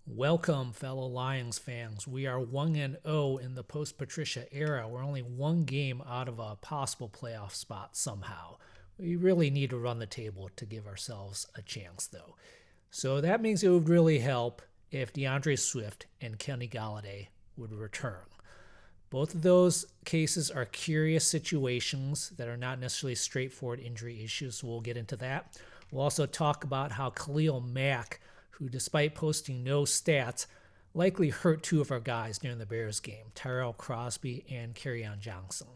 Welcome, fellow Lions fans. We are 1-0 in the post-Patricia era. We're only one game out of a possible playoff spot somehow. We really need to run the table to give ourselves a chance, though. So that means it would really help if DeAndre Swift and Kenny Golladay would return. Both of those cases are curious situations that are not necessarily straightforward injury issues, so we'll get into that. We'll also talk about how Khalil Mack, who despite posting no stats, likely hurt two of our guys during the Bears game, Tyrell Crosby and Kerryon Johnson.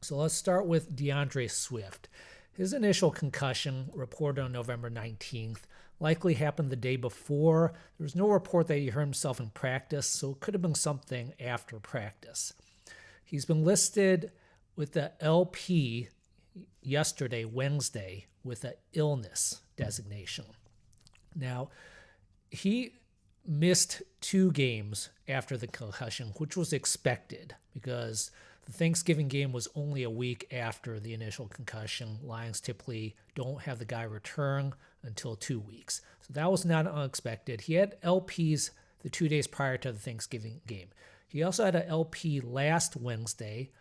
So let's start with DeAndre Swift. His initial concussion, reported on November 19th, likely happened the day before. There was no report that he hurt himself in practice, so it could have been something after practice. He's been listed with the LP yesterday, Wednesday, with an illness designation. Now, he missed 2 games after the concussion, which was expected because the Thanksgiving game was only a week after the initial concussion. Lions typically don't have the guy return until 2 weeks. So that was not unexpected. He had LPs the 2 days prior to the Thanksgiving game. He also had an LP last Wednesday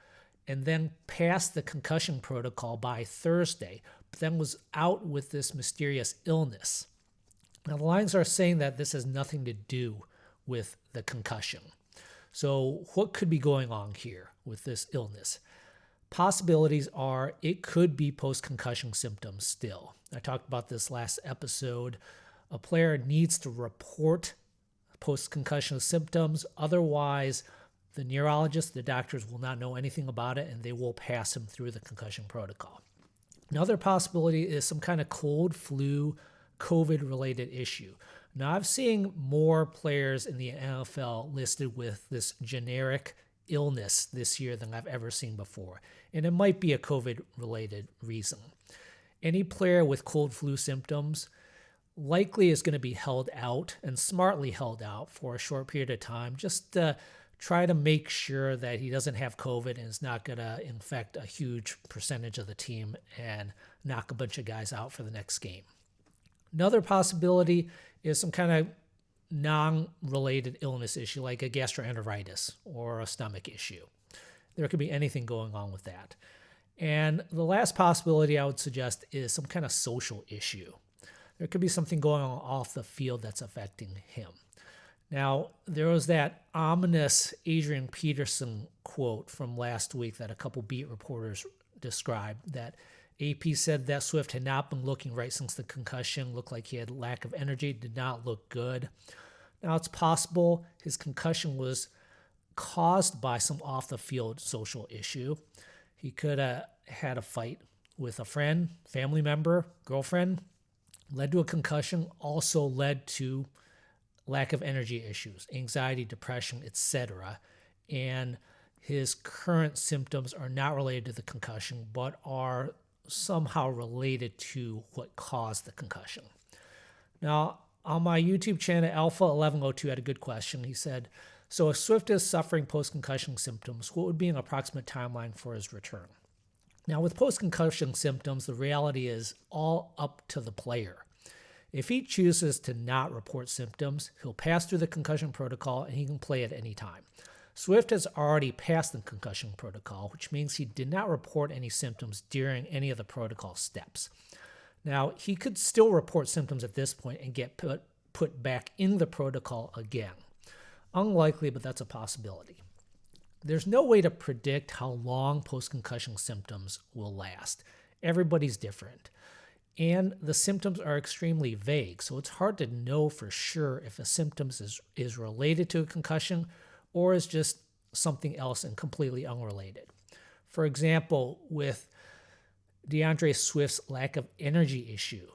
and then passed the concussion protocol by Thursday, but then was out with this mysterious illness. Now, the Lions are saying that this has nothing to do with the concussion. So what could be going on here with this illness? Possibilities are it could be post-concussion symptoms still. I talked about this last episode. A player needs to report post-concussion symptoms. Otherwise, the neurologist, the doctors will not know anything about it, and they will pass him through the concussion protocol. Another possibility is some kind of cold, flu, COVID-related issue. Now, I've seen more players in the NFL listed with this generic illness this year than I've ever seen before, and it might be a COVID-related reason. Any player with cold flu symptoms likely is going to be held out, and smartly held out, for a short period of time, just to try to make sure that he doesn't have COVID and is not going to infect a huge percentage of the team and knock a bunch of guys out for the next game. Another possibility is some kind of non-related illness issue like a gastroenteritis or a stomach issue. There could be anything going on with that. And the last possibility I would suggest is some kind of social issue. There could be something going on off the field that's affecting him. Now, there was that ominous Adrian Peterson quote from last week that a couple beat reporters described, that AP said that Swift had not been looking right since the concussion, looked like he had lack of energy, did not look good. Now, it's possible his concussion was caused by some off-the-field social issue. He could have had a fight with a friend, family member, girlfriend, led to a concussion, also led to lack of energy issues, anxiety, depression, etc. And his current symptoms are not related to the concussion, but are somehow related to what caused the concussion. Now, on my YouTube channel, Alpha1102 had a good question. He said, so if Swift is suffering post-concussion symptoms, what would be an approximate timeline for his return? Now, with post-concussion symptoms, the reality is all up to the player. If he chooses to not report symptoms, he'll pass through the concussion protocol and he can play at any time. Swift has already passed the concussion protocol, which means he did not report any symptoms during any of the protocol steps. Now, he could still report symptoms at this point and get put back in the protocol again. Unlikely, but that's a possibility. There's no way to predict how long post-concussion symptoms will last. Everybody's different. And the symptoms are extremely vague, so it's hard to know for sure if a symptom is related to a concussion or is just something else and completely unrelated. For example, with DeAndre Swift's lack of energy issue,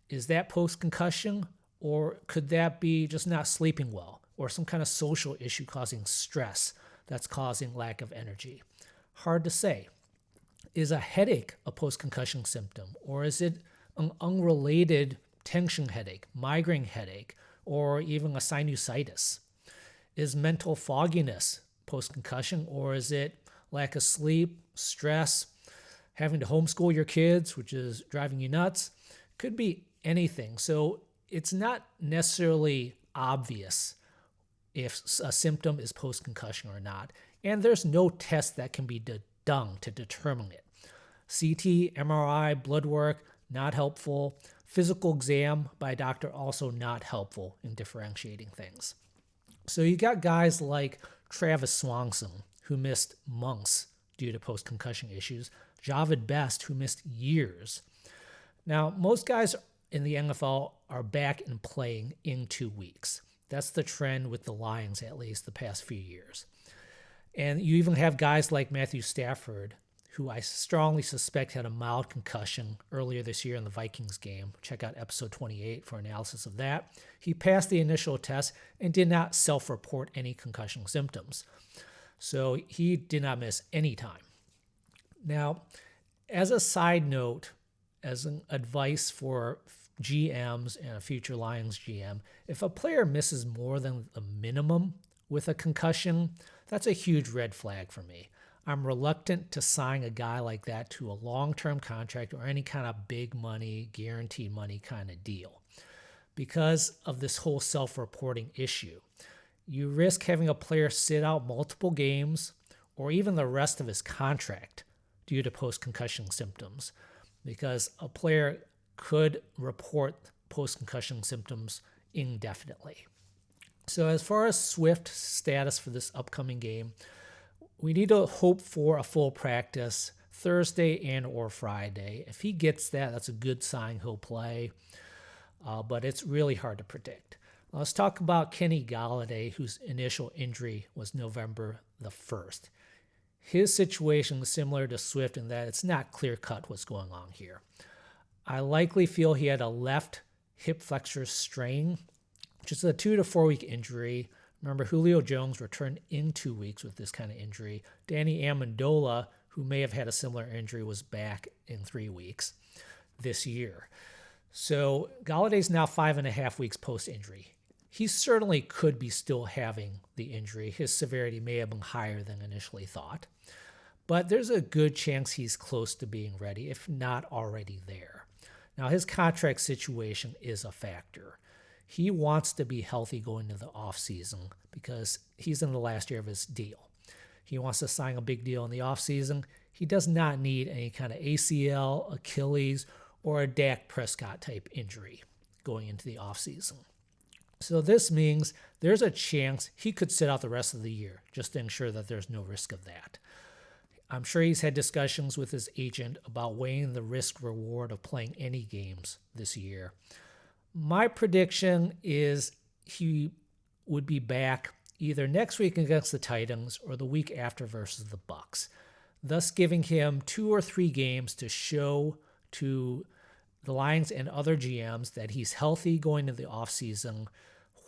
is that post-concussion, or could that be just not sleeping well or some kind of social issue causing stress that's causing lack of energy? Hard to say. Is a headache a post-concussion symptom, or is it an unrelated tension headache, migraine headache, or even a sinusitis? Is mental fogginess post-concussion, or is it lack of sleep, stress, having to homeschool your kids, which is driving you nuts? Could be anything. So it's not necessarily obvious if a symptom is post-concussion or not. And there's no test that can be done to determine it. CT, MRI, blood work, not helpful. Physical exam by a doctor, also not helpful in differentiating things. So you got guys like Travis Swanson, who missed months due to post-concussion issues. Jahvid, who missed years. Now, most guys in the NFL are back and playing in 2 weeks. That's the trend with the Lions, at least the past few years. And you even have guys like Matthew Stafford, who I strongly suspect had a mild concussion earlier this year in the Vikings game. Check out episode 28 for analysis of that. He passed the initial test and did not self-report any concussion symptoms. So he did not miss any time. Now, as a side note, as an advice for GMs and a future Lions GM, if a player misses more than the minimum with a concussion, that's a huge red flag for me. I'm reluctant to sign a guy like that to a long-term contract or any kind of big money, guaranteed money kind of deal because of this whole self-reporting issue. You risk having a player sit out multiple games or even the rest of his contract due to post-concussion symptoms because a player could report post-concussion symptoms indefinitely. So as far as Swift's status for this upcoming game, we need to hope for a full practice Thursday and or Friday. If he gets that, that's a good sign he'll play, but it's really hard to predict. Let's talk about Kenny Golladay, whose initial injury was November the 1st. His situation is similar to Swift in that it's not clear-cut what's going on here. I likely feel he had a left hip flexor strain, which is a 2 to 4 week injury. Remember, Julio Jones returned in 2 weeks with this kind of injury. Danny Amendola, who may have had a similar injury, was back in 3 weeks this year. So Galladay's now 5.5 weeks post-injury. He certainly could be still having the injury. His severity may have been higher than initially thought. But there's a good chance he's close to being ready, if not already there. Now, his contract situation is a factor. He wants to be healthy going into the offseason because he's in the last year of his deal. He wants to sign a big deal in the offseason. He does not need any kind of ACL, Achilles, or a Dak Prescott type injury going into the offseason. So this means there's a chance he could sit out the rest of the year just to ensure that there's no risk of that. I'm sure he's had discussions with his agent about weighing the risk-reward of playing any games this year. My prediction is he would be back either next week against the Titans or the week after versus the Bucs, thus giving him 2 or 3 games to show to the Lions and other GMs that he's healthy going into the offseason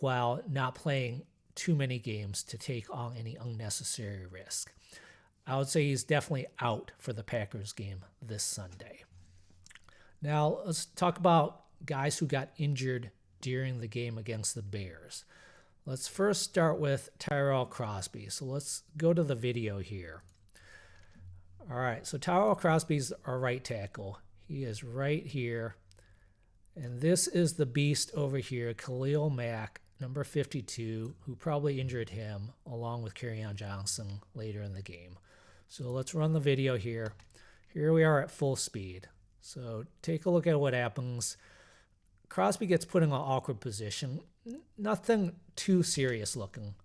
while not playing too many games to take on any unnecessary risk. I would say he's definitely out for the Packers game this Sunday. Now, let's talk about guys who got injured during the game against the Bears. Let's first start with Tyrell Crosby. So let's go to the video here. All right, so Tyrell Crosby's our right tackle. He is right here. And this is the beast over here, Khalil Mack, number 52, who probably injured him, along with Kerryon Johnson later in the game. So let's run the video here. Here we are at full speed. So take a look at what happens. Crosby gets put in an awkward position. Nothing too serious looking.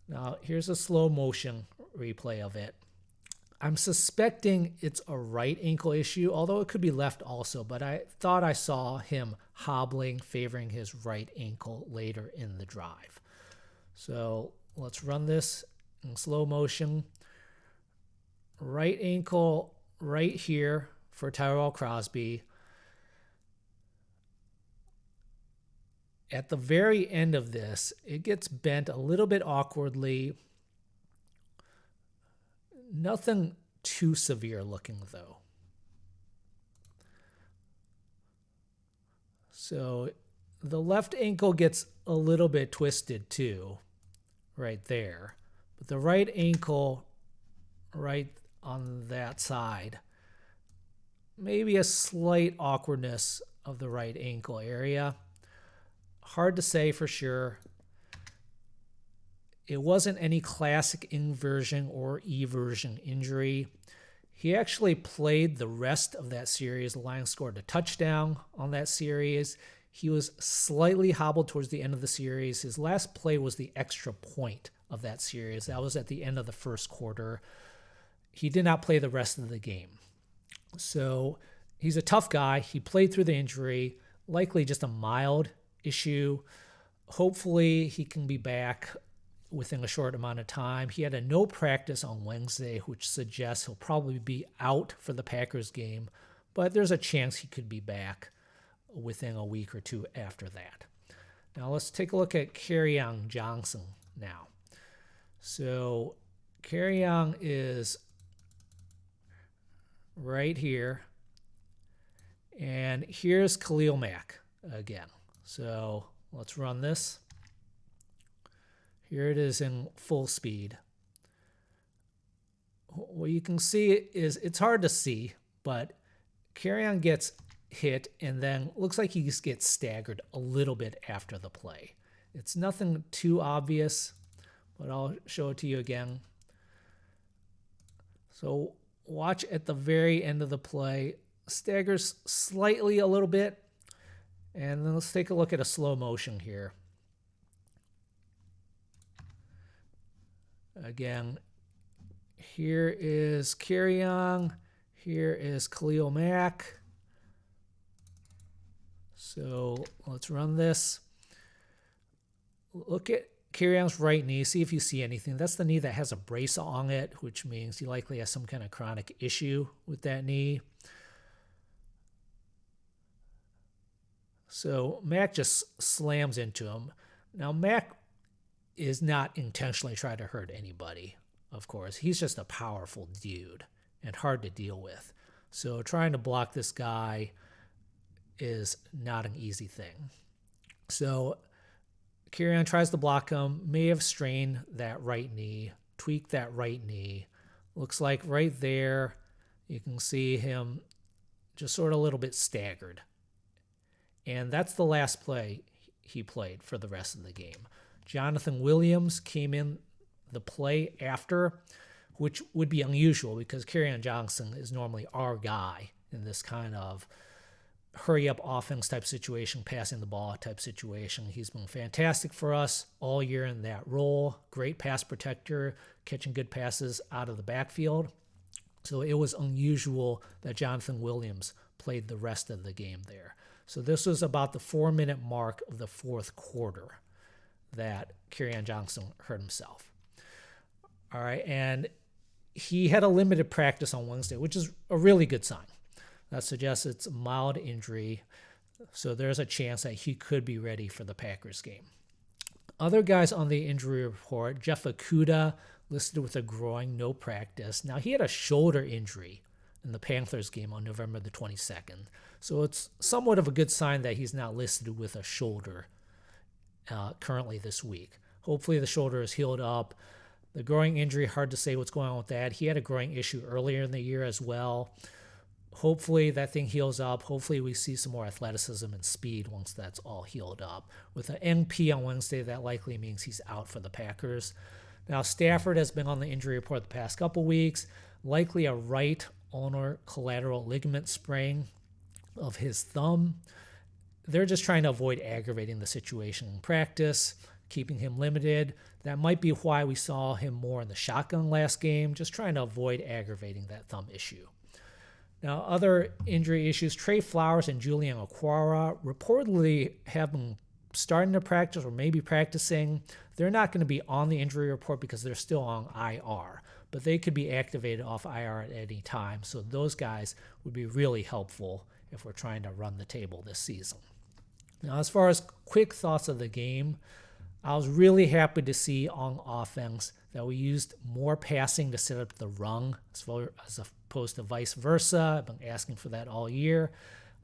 Now, here's a slow motion replay of it. I'm suspecting it's a right ankle issue, although it could be left also, but I thought I saw him hobbling, favoring his right ankle later in the drive. So let's run this in slow motion. Right ankle right here for Tyrell Crosby. At the very end of this, it gets bent a little bit awkwardly. Nothing too severe looking, though. So the left ankle gets a little bit twisted, too, right there. But the right ankle, right on that side, maybe a slight awkwardness of the right ankle area. hard to say for sure. It wasn't any classic inversion or eversion injury. He actually played the rest of that series. The Lions scored a touchdown on that series. He was slightly hobbled towards the end of the series. His last play was the extra point of that series. That was at the end of the first quarter. He did not play the rest of the game. So he's a tough guy. He played through the injury, likely just a mild issue. Hopefully he can be back within a short amount of time. He had a no practice on Wednesday, which suggests he'll probably be out for the Packers game, but there's a chance he could be back within a week or two after that. Now let's take a look at Kerryon Johnson now. So Kerryon is right here, and here's Khalil Mack again. So let's run this. Here it is in full speed. What you can see is, it's hard to see, but Kerryon gets hit and then looks like he just gets staggered a little bit after the play. It's nothing too obvious, but I'll show it to you again. So watch at the very end of the play, staggers slightly a little bit, and then let's take a look at a slow motion here. Again, here is Kerryon, here is Khalil Mack. So let's run this. Look at Kerryon's right knee, see if you see anything. That's the knee that has a brace on it, which means he likely has some kind of chronic issue with that knee. So Mack just slams into him. Now Mack is not intentionally trying to hurt anybody, of course. He's just a powerful dude and hard to deal with. So trying to block this guy is not an easy thing. So Kerryon tries to block him, may have strained that right knee, tweaked that right knee. Looks like right there, you can see him just sort of a little bit staggered. And that's the last play he played for the rest of the game. Jonathan Williams came in the play after, which would be unusual because Kerryon Johnson is normally our guy in this kind of hurry-up offense type situation, passing the ball type situation. He's been fantastic for us all year in that role. Great pass protector, catching good passes out of the backfield. So it was unusual that Jonathan Williams played the rest of the game there. So this was about the 4-minute mark of the fourth quarter that Kerryon Johnson hurt himself. All right, and he had a limited practice on Wednesday, which is a really good sign. That suggests it's a mild injury, so there's a chance that he could be ready for the Packers game. Other guys on the injury report, Jeff Okudah listed with a groin, no practice. Now, he had a shoulder injury in the Panthers game on November the 22nd, so it's somewhat of a good sign that he's not listed with a shoulder currently this week. Hopefully the shoulder is healed up. The groin injury, hard to say what's going on with that. He had a groin issue earlier in the year as well. Hopefully that thing heals up. Hopefully we see some more athleticism and speed once that's all healed up. With an NP on Wednesday, that likely means he's out for the Packers. Now, Stafford has been on the injury report the past couple weeks. Likely a right ulnar collateral ligament sprain of his thumb. They're just trying to avoid aggravating the situation in practice, keeping him limited. That might be why we saw him more in the shotgun last game, just trying to avoid aggravating that thumb issue. Now, other injury issues, Trey Flowers and Julian Okwara reportedly have been starting to practice or maybe practicing. They're not going to be on the injury report because they're still on IR, but they could be activated off IR at any time. So those guys would be really helpful if we're trying to run the table this season. Now, as far as quick thoughts of the game, I was really happy to see on offense that we used more passing to set up the run as opposed to vice versa. I've been asking for that all year.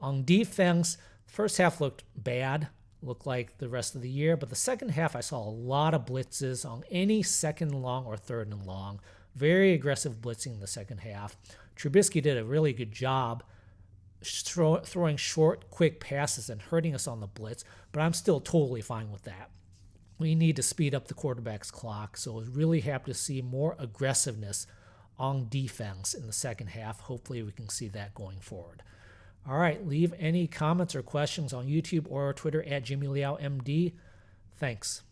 On defense, first half looked bad, looked like the rest of the year, but the second half I saw a lot of blitzes on any second and long or third and long. Very aggressive blitzing in the second half. Trubisky did a really good job throwing short, quick passes and hurting us on the blitz, but I'm still totally fine with that. We need to speed up the quarterback's clock, so I was really happy to see more aggressiveness on defense in the second half. Hopefully we can see that going forward. All right, leave any comments or questions on YouTube or Twitter at JimmyLeowMD. Thanks.